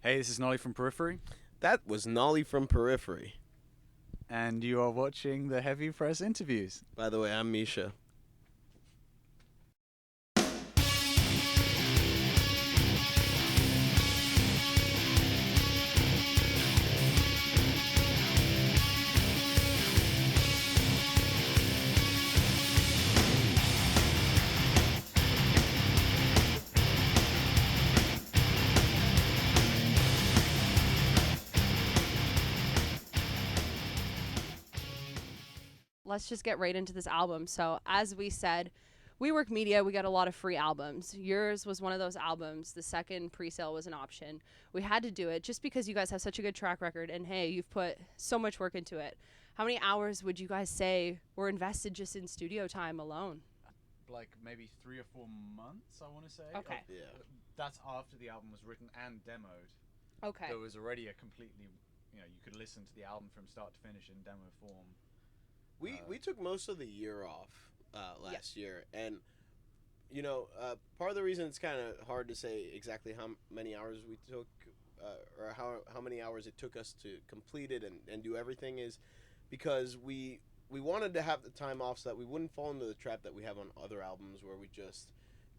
Hey, this is Nolly from Periphery, That was Nolly from Periphery. and you are watching the Heavy Press interviews. By the way, I'm Misha. Let's just get right into this album. So, as we said, we work media, we got a lot of free albums. Yours was one of those albums. The second pre-sale was an option. We had to do it just because you guys have such a good track record, and hey, you've put so much work into it. How many hours would you guys say were invested just in studio time alone? Like maybe 3 or 4 months, I want to say. Okay. Yeah. That's after the album was written and demoed. Okay. There was already a completely, you could listen to the album from start to finish in demo form. We took most of the year off last year, and part of the reason it's kind of hard to say exactly how many hours we took or how many hours it took us to complete it and do everything is because we wanted to have the time off so that we wouldn't fall into the trap that we have on other albums where we just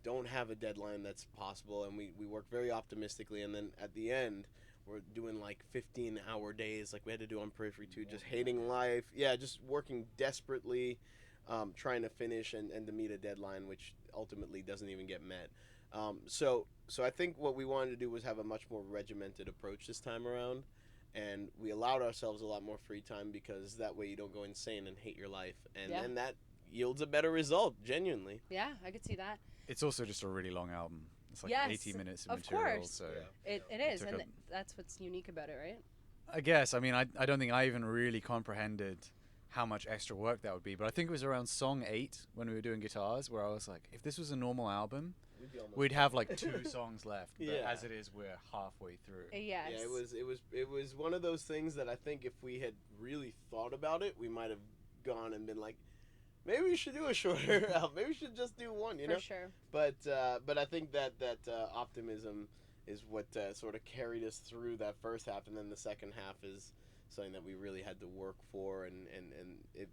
don't have a deadline that's possible, and we work very optimistically, and then at the end we're doing like 15-hour days like we had to do on Periphery 2, just hating life. Yeah, just working desperately, trying to finish and to meet a deadline, which ultimately doesn't even get met. So I think what we wanted to do was have a much more regimented approach this time around, and we allowed ourselves a lot more free time because that way you don't go insane and hate your life, and that yields a better result, genuinely. Yeah, I could see that. It's also just a really long album. It's like Yes, 80 minutes of of material. course. So It is, took and a- that's what's unique about it, right? I guess. I mean, I don't think I even really comprehended how much extra work that would be. But I think it was around song 8 when we were doing guitars where I was like, if this was a normal album, we'd have like 2 songs left. But Yeah. as it is, we're halfway through. Yes. Yeah, it was one of those things that I think if we had really thought about it, we might have gone and been like, maybe we should do a shorter album. Maybe we should just do one, you know. For sure. But I think that optimism is what sort of carried us through that first half, and then the second half is something that we really had to work for, and it.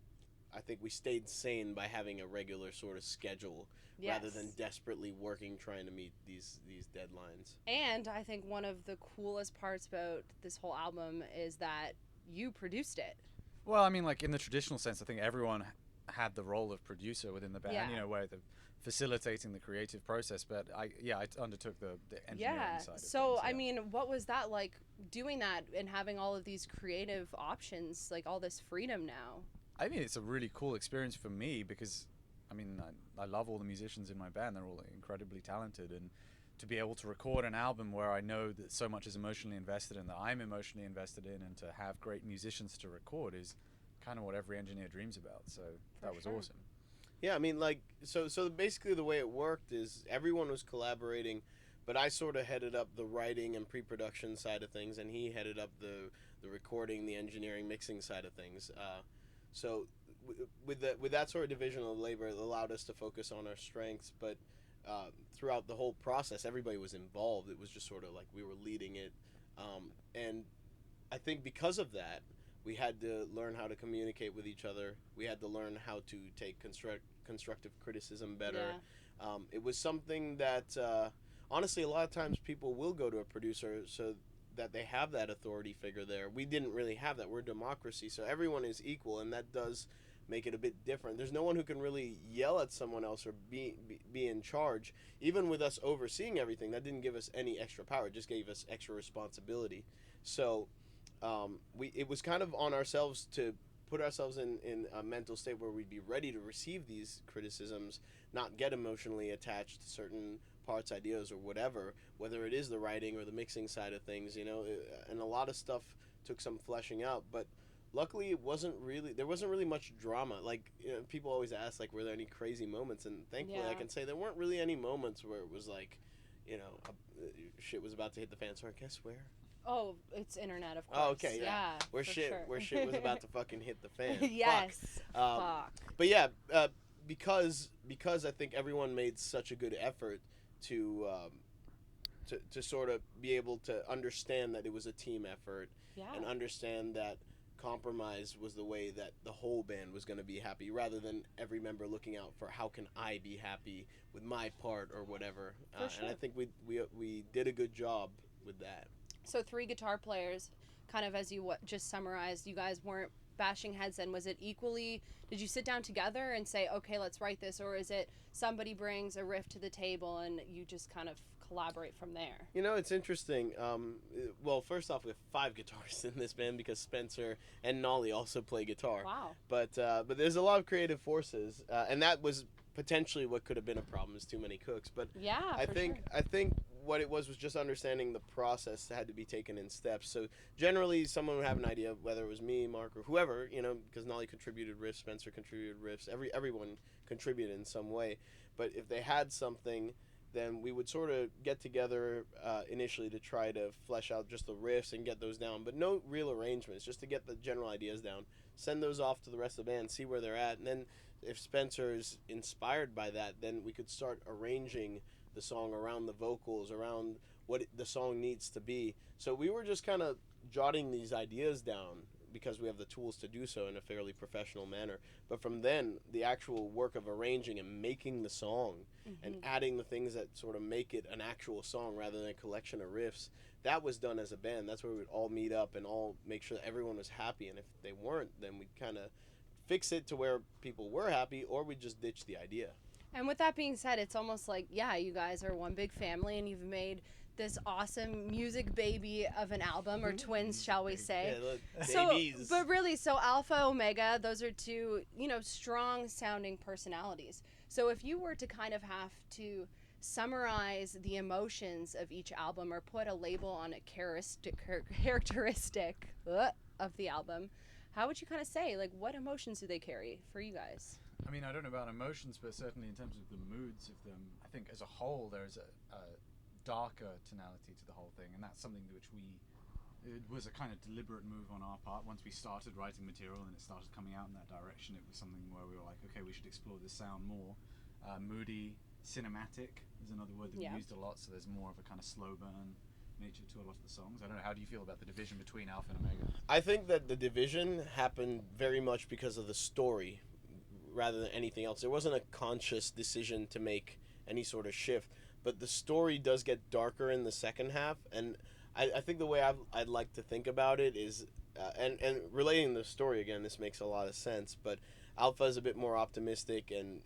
I think we stayed sane by having a regular sort of schedule rather than Yes. desperately working trying to meet these deadlines. And I think one of the coolest parts about this whole album is that you produced it. Well, I mean, like in the traditional sense, I think everyone had the role of producer within the band, Yeah. where the facilitating the creative process. But I undertook the engineering Yeah. side of So, things, I yeah. mean, what was that like doing that and having all of these creative options, like all this freedom now? I mean, it's a really cool experience for me because, I mean, I love all the musicians in my band. They're all incredibly talented, and to be able to record an album where I know that so much is emotionally invested in, that I'm emotionally invested in, and to have great musicians to record is kind of what every engineer dreams about. So that was sure. awesome. Yeah, I mean, like, so basically the way it worked is everyone was collaborating, but I sort of headed up the writing and pre-production side of things, and he headed up the recording, the engineering, mixing side of things. So with that sort of division of labor, it allowed us to focus on our strengths, but throughout the whole process, everybody was involved. It was just sort of like we were leading it, and I think because of that, we had to learn how to communicate with each other. We had to learn how to take constructive criticism better. Yeah. It was something that, honestly, a lot of times people will go to a producer so that they have that authority figure there. We didn't really have that. We're a democracy, so everyone is equal, and that does make it a bit different. There's no one who can really yell at someone else or be in charge. Even with us overseeing everything, that didn't give us any extra power. It just gave us extra responsibility. So it was kind of on ourselves to put ourselves in a mental state where we'd be ready to receive these criticisms, not get emotionally attached to certain parts, ideas, or whatever, whether it is the writing or the mixing side of things, and a lot of stuff took some fleshing out, but luckily there wasn't really much drama. Like, people always ask, like, were there any crazy moments, and thankfully I Yeah. can say there weren't really any moments where it was like, shit was about to hit the fan. Sorry, guess where? Oh, it's internet, of course. Oh, okay, yeah. for sure. Where shit was about to fucking hit the fan. Yes. Fuck. Fuck. But yeah, because I think everyone made such a good effort to to sort of be able to understand that it was a team effort Yeah. and understand that compromise was the way that the whole band was going to be happy, rather than every member looking out for how can I be happy with my part or whatever. For sure. And I think we did a good job with that. So 3 guitar players, kind of as you just summarized, you guys weren't bashing heads then. Was it equally, did you sit down together and say, okay, let's write this, or is it somebody brings a riff to the table and you just kind of collaborate from there? You know, it's interesting. Well, first off, we have 5 guitarists in this band because Spencer and Nolly also play guitar. Wow. But there's a lot of creative forces, and that was potentially what could have been a problem, is too many cooks. But Yeah, I for think sure. I think what it was just understanding the process that had to be taken in steps. So generally, someone would have an idea, whether it was me, Mark, or whoever, you know, because Nolly contributed riffs, Spencer contributed riffs, everyone contributed in some way. But if they had something, then we would sort of get together initially to try to flesh out just the riffs and get those down, but no real arrangements, just to get the general ideas down. Send those off to the rest of the band, see where they're at, and then if Spencer's inspired by that, then we could start arranging the song around the vocals, around what the song needs to be. So we were just kind of jotting these ideas down because we have the tools to do so in a fairly professional manner. But from then, the actual work of arranging and making the song and adding the things that sort of make it an actual song rather than a collection of riffs, that was done as a band. That's where we'd all meet up and all make sure that everyone was happy. And if they weren't, then we'd kind of fix it to where people were happy, or we'd just ditch the idea. And with that being said, it's almost like, yeah, you guys are one big family and you've made this awesome music baby of an album, or twins, shall we say. Yeah, look, So, babies. but really, so Alpha, Omega, those are 2, you know, strong sounding personalities. So if you were to kind of have to summarize the emotions of each album or put a label on a characteristic of the album, how would you kind of say, like, what emotions do they carry for you guys? I mean, I don't know about emotions, but certainly in terms of the moods of them, I think as a whole there's a darker tonality to the whole thing, and that's something which it was a kind of deliberate move on our part. Once we started writing material and it started coming out in that direction, it was something where we were like, okay, we should explore this sound more. Moody, cinematic is another word that we used a lot, so there's more of a kind of slow burn nature to a lot of the songs. I don't know, how do you feel about the division between Alpha and Omega? I think that the division happened very much because of the story rather than anything else. There wasn't a conscious decision to make any sort of shift, but the story does get darker in the second half, and I think the way I'd like to think about it is, and relating the story again, this makes a lot of sense, but Alpha is a bit more optimistic and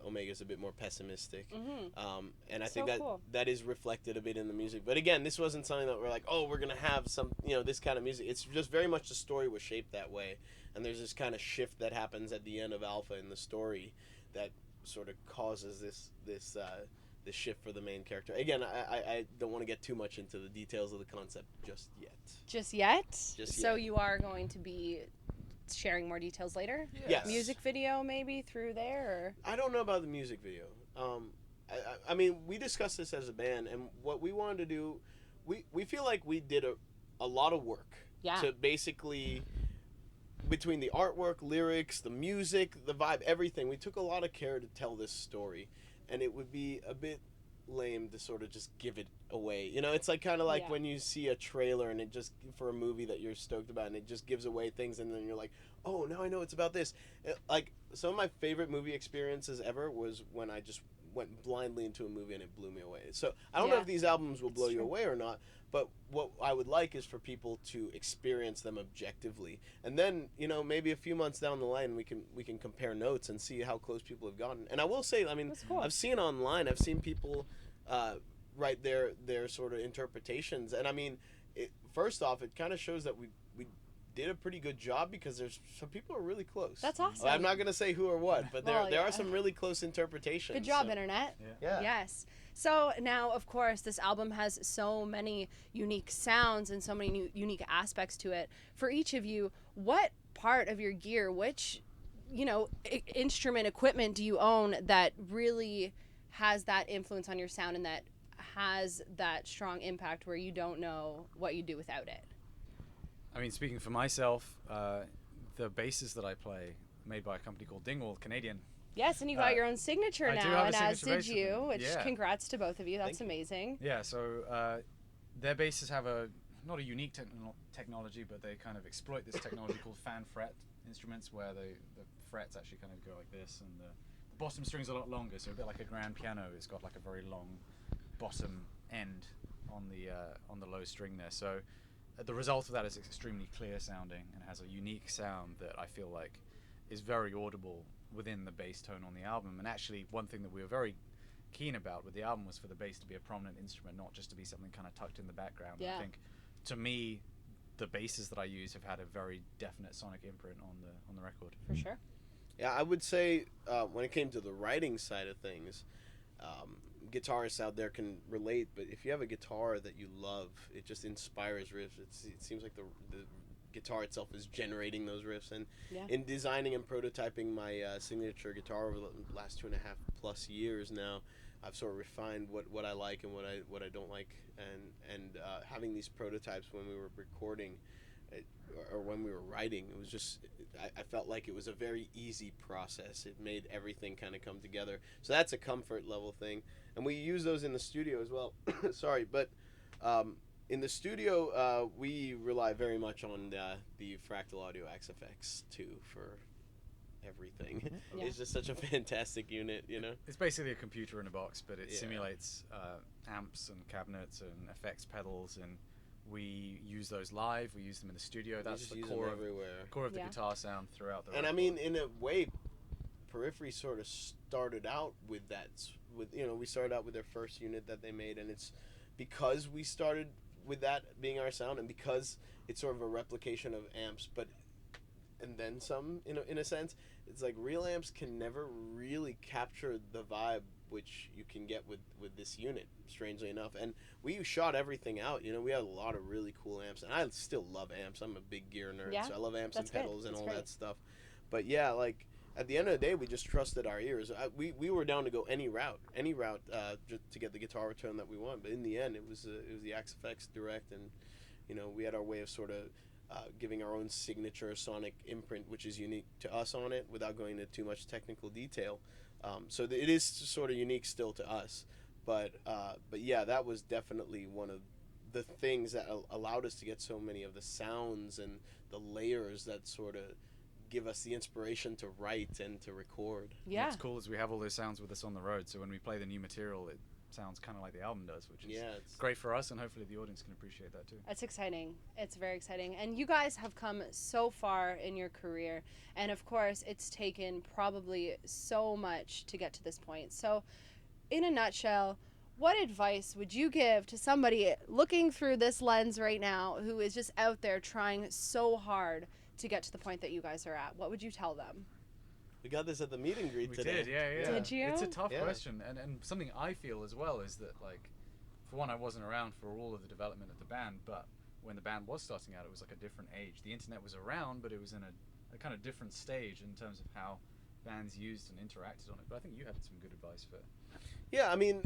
Omega is a bit more pessimistic. And I think that cool. that is reflected a bit in the music. But again, this wasn't something that we're like, oh, we're going to have some, you know, this kind of music. It's just very much the story was shaped that way. And there's this kind of shift that happens at the end of Alpha in the story that sort of causes this shift for the main character. Again, I don't want to get too much into the details of the concept just yet. Just yet? Just So yet. you are going to be sharing more details later? Yes. Music video maybe through there? Or? I don't know about the music video. I mean, we discussed this as a band, and what we wanted to do, we feel like we did a lot of work to basically, between the artwork, lyrics, the music, the vibe, everything, we took a lot of care to tell this story, and it would be a bit lame to sort of just give it away. You know, it's like kind of like when you see a trailer and it just, for a movie that you're stoked about, and it just gives away things, and then you're like, oh, now I know it's about this. Like, some of my favorite movie experiences ever was when I just went blindly into a movie and it blew me away. So I don't know if these albums will blow you away or not, but what I would like is for people to experience them objectively, and then, you know, maybe a few months down the line we can compare notes and see how close people have gotten. And I will say, I mean, I've seen online, I've seen people write their sort of interpretations, and I mean, first off, it kind of shows that we did a pretty good job, because there's some people are really close. That's awesome. I'm not gonna say who or what, but there are some really close interpretations. Good job, Internet. Yeah. Yes. So now, of course, this album has so many unique sounds and so many unique aspects to it. For each of you, what part of your gear, which, you know, instrument equipment do you own that really has that influence on your sound and that has that strong impact where you don't know what you do without it? I mean, speaking for myself, the basses that I play, made by a company called Dingwall, Canadian, Yes, and you got your own signature I do now, have a and as signature did bass with you, them. which Yeah. congrats to both of you. That's Thank you. amazing. Yeah, so their basses have not a unique technology, but they kind of exploit this technology called fan fret instruments, where the frets actually kind of go like this, and the bottom string's a lot longer, so a bit like a grand piano. It's got like a very long bottom end on the low string there. So the result of that is extremely clear sounding and has a unique sound that I feel like is very audible within the bass tone on the album. And actually, one thing that we were very keen about with the album was for the bass to be a prominent instrument, not just to be something kind of tucked in the background. Yeah. I think, to me, the basses that I use have had a very definite sonic imprint on the record. For sure. Yeah, I would say when it came to the writing side of things, guitarists out there can relate, but if you have a guitar that you love, it just inspires riffs. It seems like the guitar itself is generating those riffs. And in designing and prototyping my signature guitar over the last 2.5+ years now, I've sort of refined what I like and what I don't like, and having these prototypes when we were recording or when we were writing, it was just I felt like it was a very easy process. It made everything kind of come together. So that's a comfort level thing, and we use those in the studio as well. Sorry, but in the studio we rely very much on the Fractal Audio XFX2 for everything. Yeah. It's just such a fantastic unit, you know. It's basically a computer in a box, but it simulates amps and cabinets and effects pedals, and we use those live. We use them in the studio. That's the core of the guitar sound throughout the record. And I mean, in a way, Periphery sort of started out with that. We started out with their first unit that they made, and it's because we started with that being our sound, and because it's sort of a replication of amps, and then some, in a sense. It's like real amps can never really capture the vibe which you can get with this unit, strangely enough. And we shot everything out. We had a lot of really cool amps, and I still love amps. I'm a big gear nerd, so I love amps and pedals and all that stuff. But yeah, like at the end of the day, we just trusted our ears. We were down to go any route just to get the guitar tone that we want. But in the end, it was the XFX Direct, and we had our way of sort of giving our own signature sonic imprint, which is unique to us on it, without going into too much technical detail. So it is sort of unique still to us, but yeah, that was definitely one of the things that allowed us to get so many of the sounds and the layers that sort of give us the inspiration to write and to record. Yeah. What's cool is we have all those sounds with us on the road, so when we play the new material, it sounds kind of like the album does, which is great for us, and hopefully the audience can appreciate that too. It's exciting. It's very exciting. And you guys have come so far in your career, and of course it's taken probably so much to get to this point. So in a nutshell, what advice would you give to somebody looking through this lens right now who is just out there trying so hard to get to the point that you guys are at? What would you tell them? We got this at the meet and greet today. We did, yeah. Did you? It's a tough question, and something I feel as well is that, like, for one, I wasn't around for all of the development of the band, but when the band was starting out, it was like a different age. The internet was around, but it was in a kind of different stage in terms of how bands used and interacted on it. But I think you had some good advice for it. Yeah, I mean,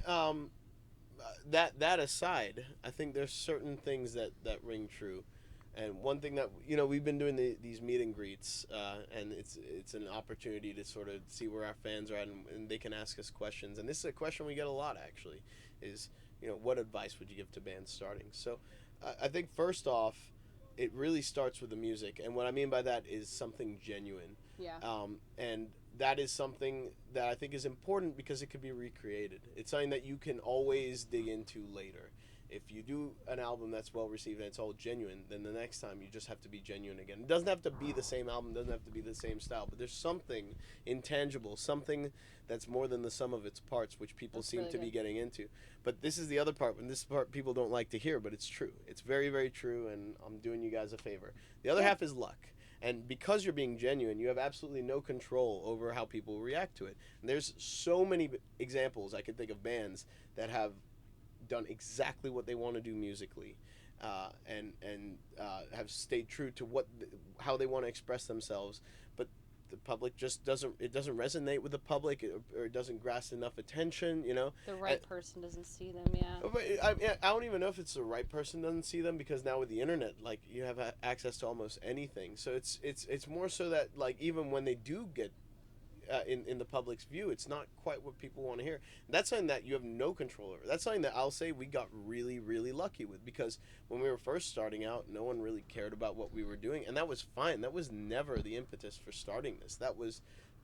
that aside, I think there's certain things that ring true. And one thing that, we've been doing these meet and greets, and it's an opportunity to sort of see where our fans are at, and they can ask us questions. And this is a question we get a lot, actually, is, what advice would you give to bands starting? So I think first off, it really starts with the music. And what I mean by that is something genuine. Yeah. And that is something that I think is important because it could be recreated. It's something that you can always dig into later. If you do an album that's well received and it's all genuine, then the next time you just have to be genuine again. It doesn't have to be the same album, doesn't have to be the same style, but there's something intangible, something that's more than the sum of its parts, which people seem to be getting into. But this is the other part, and this part people don't like to hear, but it's true. It's very, very true, and I'm doing you guys a favor. The other half is luck. And because you're being genuine, you have absolutely no control over how people react to it. And there's so many examples I can think of bands that have done exactly what they want to do musically, and have stayed true to how they want to express themselves, but the public just doesn't resonate with the public, or it doesn't grasp enough attention. The right person doesn't see them. But I don't even know if it's the right person doesn't see them, because now with the internet, like, you have access to almost anything. So it's more so that, like, even when they do get in the public's view. It's not quite what people want to hear. That's something that you have no control over. That's something that I'll say we got really, really lucky with, because when we were first starting out, no one really cared about what we were doing, and that was fine. That was never the impetus for starting this.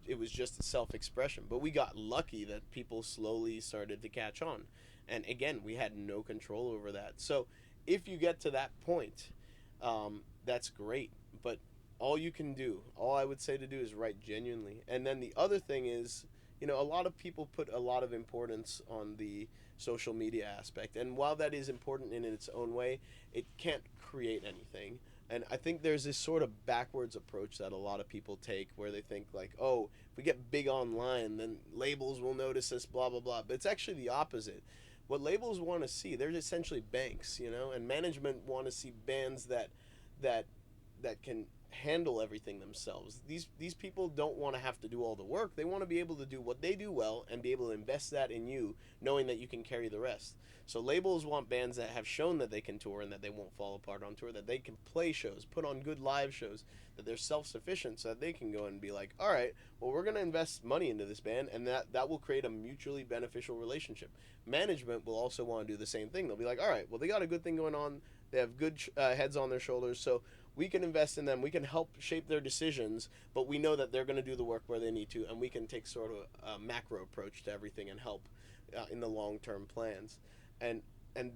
It was just a self-expression. But we got lucky that people slowly started to catch on. And again, we had no control over that. So if you get to that point, that's great. But all I would say to do is write genuinely. And then the other thing is, a lot of people put a lot of importance on the social media aspect. And while that is important in its own way, it can't create anything. And I think there's this sort of backwards approach that a lot of people take, where they think like, oh, if we get big online, then labels will notice us, blah, blah, blah. But it's actually the opposite. What labels want to see, they're essentially banks, and management want to see bands that can handle everything themselves. These people don't want to have to do all the work. They want to be able to do what they do well and be able to invest that in you, knowing that you can carry the rest. So labels want bands that have shown that they can tour and that they won't fall apart on tour, that they can play shows, put on good live shows, that they're self-sufficient, so that they can go and be like, all right, well, we're going to invest money into this band, and that will create a mutually beneficial relationship. Management will also want to do the same thing. They'll be like, all right, well, they got a good thing going on. They have good heads on their shoulders, so we can invest in them. We can help shape their decisions, but we know that they're going to do the work where they need to, and we can take sort of a macro approach to everything and help in the long-term plans. And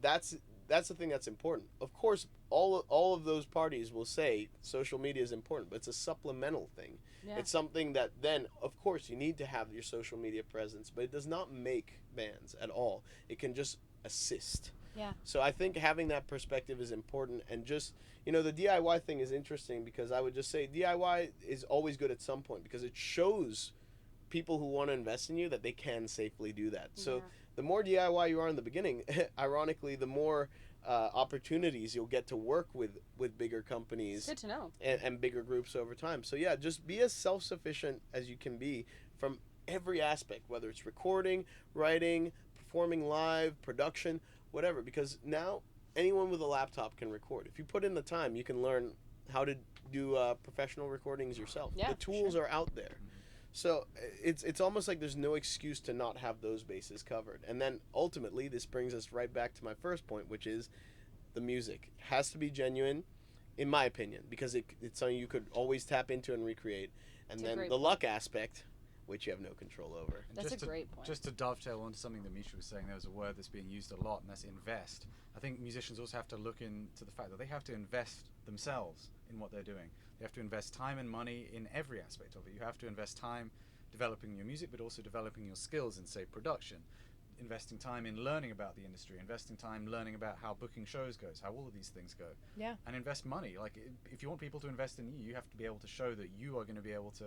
that's the thing that's important. Of course, all of those parties will say social media is important, but it's a supplemental thing. Yeah. It's something that then, of course, you need to have your social media presence, but it does not make bands at all. It can just assist. Yeah. So I think having that perspective is important, and just, the DIY thing is interesting, because I would just say DIY is always good at some point, because it shows people who want to invest in you that they can safely do that. So the more DIY you are in the beginning, ironically, the more opportunities you'll get to work with bigger companies. Good to know. And bigger groups over time. So yeah, just be as self-sufficient as you can be from every aspect, whether it's recording, writing, performing live, production, whatever, because now anyone with a laptop can record. If you put in the time, you can learn how to do professional recordings yourself. Yeah, the tools are out there. So it's almost like there's no excuse to not have those bases covered. And then ultimately, this brings us right back to my first point, which is the music has to be genuine, in my opinion, because it's something you could always tap into and recreate. And then the luck aspect, which you have no control over. That's a great point. Just to dovetail onto something that Misha was saying, there was a word that's being used a lot, and that's invest. I think musicians also have to look into the fact that they have to invest themselves in what they're doing. They have to invest time and money in every aspect of it. You have to invest time developing your music, but also developing your skills in, say, production. Investing time in learning about the industry, investing time learning about how booking shows goes, how all of these things go. Yeah. And invest money. Like, if you want people to invest in you, you have to be able to show that you are going to be able to,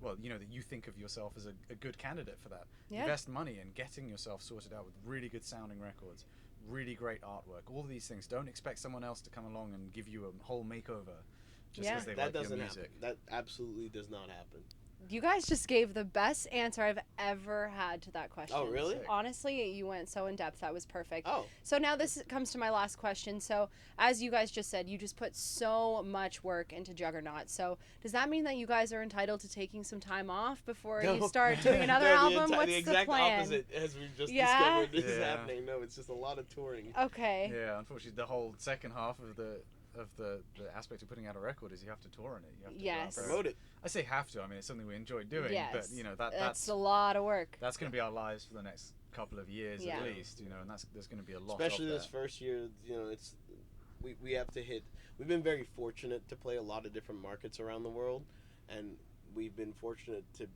that you think of yourself as a good candidate for that. Yeah. Invest money in getting yourself sorted out with really good sounding records, really great artwork, all of these things. Don't expect someone else to come along and give you a whole makeover just because they like your music. That absolutely does not happen. You guys just gave the best answer I've ever had to that question. Oh, really? Honestly, you went so in depth. That was perfect. Oh. So now this comes to my last question. So as you guys just said, you just put so much work into Juggernaut. So does that mean that you guys are entitled to taking some time off before you start doing another album? What's the exact plan? Opposite, as we've just discovered, is happening. No, it's just a lot of touring. Okay. Yeah, unfortunately, the whole second half of the aspect of putting out a record is you have to tour on it. You have to promote it. I say have to. I mean, it's something we enjoy doing, but that's a lot of work. That's going to be our lives for the next couple of years at least, and there's going to be a lot. Especially this first year, it's we have to hit. We've been very fortunate to play a lot of different markets around the world, and we've been fortunate to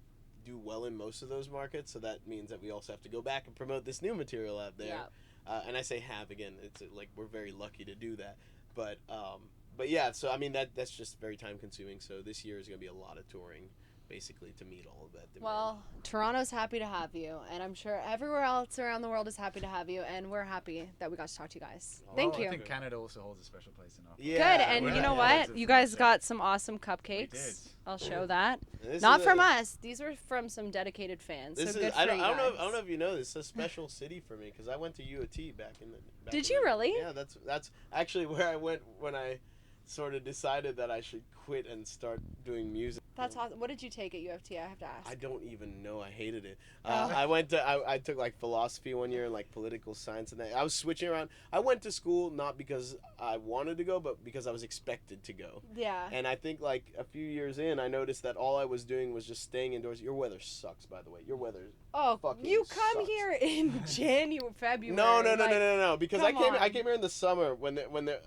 do well in most of those markets. So that means that we also have to go back and promote this new material out there. Yeah. And I say have again. It's like we're very lucky to do that. But yeah, so I mean that's just very time consuming. So this year is going to be a lot of touring, basically, to meet all of that demand. Well, Toronto's happy to have you, and I'm sure everywhere else around the world is happy to have you, and we're happy that we got to talk to you guys. Thank you. I think Canada also holds a special place in our Good, and you know what? You guys got some awesome cupcakes. We did. I'll show that. Not from us. These were from some dedicated fans. So good for you guys. I don't know if you know this. It's a special city for me because I went to U of T back in the. Did you really? Yeah, that's actually where I went when I sort of decided that I should quit and start doing music. That's awesome. What did you take at UFT? I have to ask. I don't even know. I hated it. Oh. I took like philosophy one year and like political science, and then I was switching around. I went to school not because I wanted to go, but because I was expected to go. Yeah. And I think like a few years in, I noticed that all I was doing was just staying indoors. Your weather sucks, by the way. Your weather. Oh, fucking you come sucks. here in January, February. No. Because I come came here in the summer when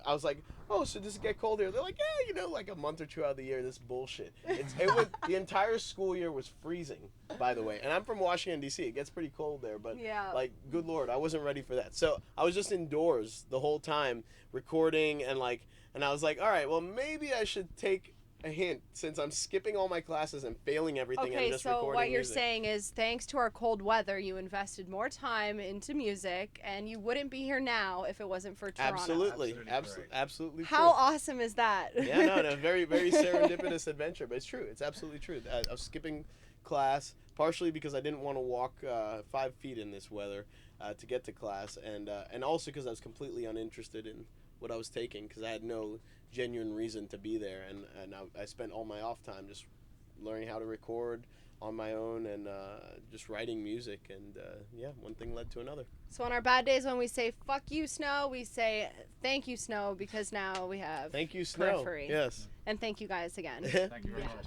I was like, oh, so does it get cold here? They're like, yeah, you know, like a month or two out of the year. This bullshit. It was the entire school year was freezing, by the way. And I'm from Washington D.C. It gets pretty cold there, but Yeah. like, good lord, I wasn't ready for that. So I was just indoors the whole time recording and I was like, all right, well maybe I should take a hint since I'm skipping all my classes and failing everything and Okay, just so recording what you're music. saying is thanks to our cold weather, you invested more time into music, and you wouldn't be here now if it wasn't for Toronto. Absolutely How true. awesome is that? Yeah, no, very, very serendipitous adventure, but it's true. It's absolutely true. I was skipping class partially because I didn't want to walk 5 feet in this weather to get to class, and also because I was completely uninterested in what I was taking because I had no genuine reason to be there, and I spent all my off time just learning how to record on my own and just writing music, and yeah, one thing led to another. So on our bad days when we say fuck you snow, we say thank you snow because now we have Thank you, Snow. Periphery. Yes. And thank you guys again. Thank you very much.